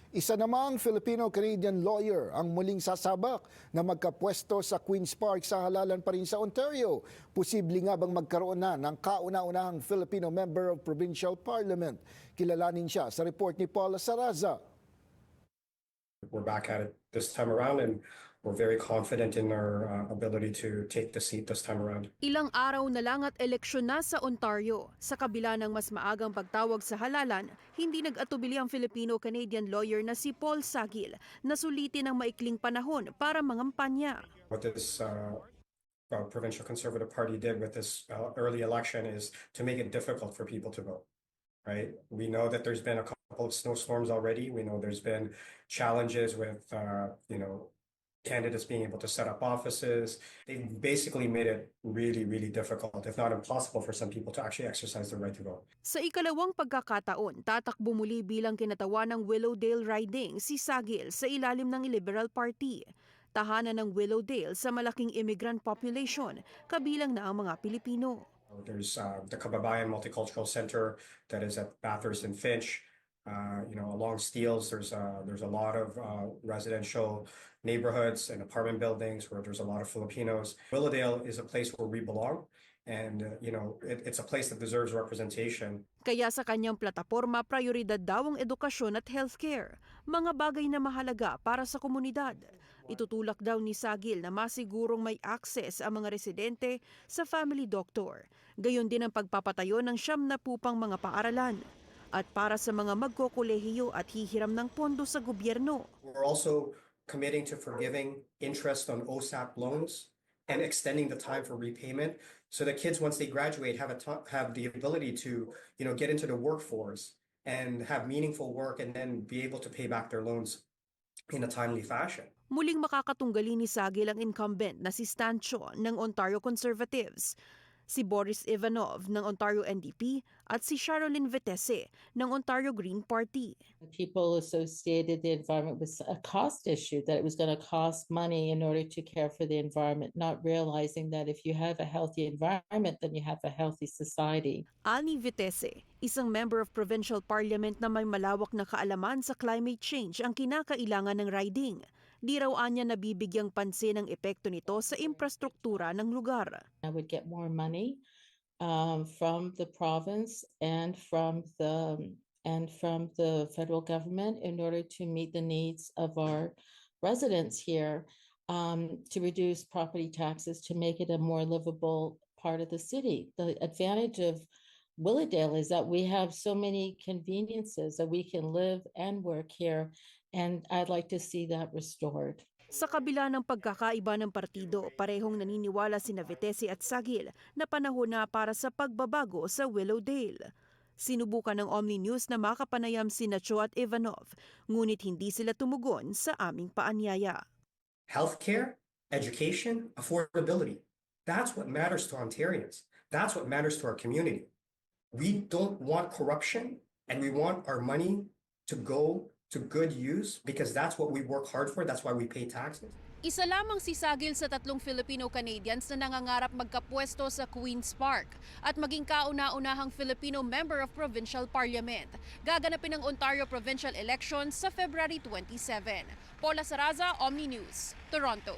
Isa namang Filipino-Canadian lawyer ang muling sasabak na magkapwesto sa Queen's Park sa halalan pa rin sa Ontario. Posible nga bang magkaroon na ng kauna-unahang Filipino member of Provincial Parliament? Kilalanin siya sa report ni Paula Saraza. We're back at it this time around and we're very confident in our ability to take the seat this time around. Ilang araw na lang at eleksyon na sa Ontario. Sa kabila ng mas maagang pagtawag sa halalan, hindi nag-atubili ang Filipino-Canadian lawyer na si Paul Sagil na sulitin ang maikling panahon para mangampanya. What this Provincial Conservative Party did with this early election is to make it difficult for people to vote. Right? We know that there's been a couple of snowstorms already. We know there's been challenges with, candidates being able to set up offices. They've basically made it really, really difficult, if not impossible, for some people to actually exercise their right to vote. Sa ikalawang pagkakataon, tatakbo muli bilang kinatawan ng Willowdale riding si Sagil sa ilalim ng Liberal Party. Tahanan ng Willowdale sa malaking immigrant population, kabilang na ang mga Pilipino. There's the Kababayan Multicultural Center that is at Bathurst and Finch. Along Steeles, there's a lot of residential neighborhoods and apartment buildings where there's a lot of Filipinos. Willowdale is a place where we belong, and it's a place that deserves representation. Kaya sa kanyang plataporma, prioridad daw ang edukasyon at healthcare, mga bagay na mahalaga para sa komunidad. Itutulak daw ni Sagil na masigurong may access ang mga residente sa family doctor. Gayon din ang pagpapatayo ng 70 pang mga paaralan. At para sa mga magkokolehiyo at hihiram ng pondo sa gobyerno. We're also committing to forgiving interest on OSAP loans and extending the time for repayment so that kids, once they graduate, have the ability to get into the workforce and have meaningful work and then be able to pay back their loans in a timely fashion. Muling makakatunggali ni Sagil ang incumbent na si Stan Cho ng Ontario Conservatives, si Boris Ivanov ng Ontario NDP at si Charolyn Vitesse ng Ontario Green Party. People associated the environment with a cost issue, that it was going to cost money in order to care for the environment, not realizing that if you have a healthy environment, then you have a healthy society. Ani Vitesse, isang member of Provincial Parliament na may malawak na kaalaman sa climate change ang kinakailangan ng riding. Di raw anya nabibigyang pansin ang epekto nito sa infrastruktura ng lugar. I would get more money from the province and from the federal government in order to meet the needs of our residents here, to reduce property taxes, to make it a more livable part of the city. The advantage of Willowdale is that we have so many conveniences that we can live and work here, and I'd like to see that restored. Sa kabila ng pagkakaiba ng partido, parehong naniniwala sina Vitesse at Sagil na panahon na para sa pagbabago sa Willowdale. Sinubukan ng Omni News na makapanayam sina Cho at Ivanov, ngunit hindi sila tumugon sa aming paanyaya. Healthcare, education, affordability. That's what matters to Ontarians. That's what matters to our community. We don't want corruption, and we want our money to go to good use because that's what we work hard for. That's why we pay taxes. Isa lamang si Sagil sa 3 Filipino-Canadians na nangangarap magkapwesto sa Queen's Park at maging kauna-unahang Filipino member of Provincial Parliament. Gaganapin ang Ontario Provincial Elections sa February 27. Paula Saraza, Omni News, Toronto.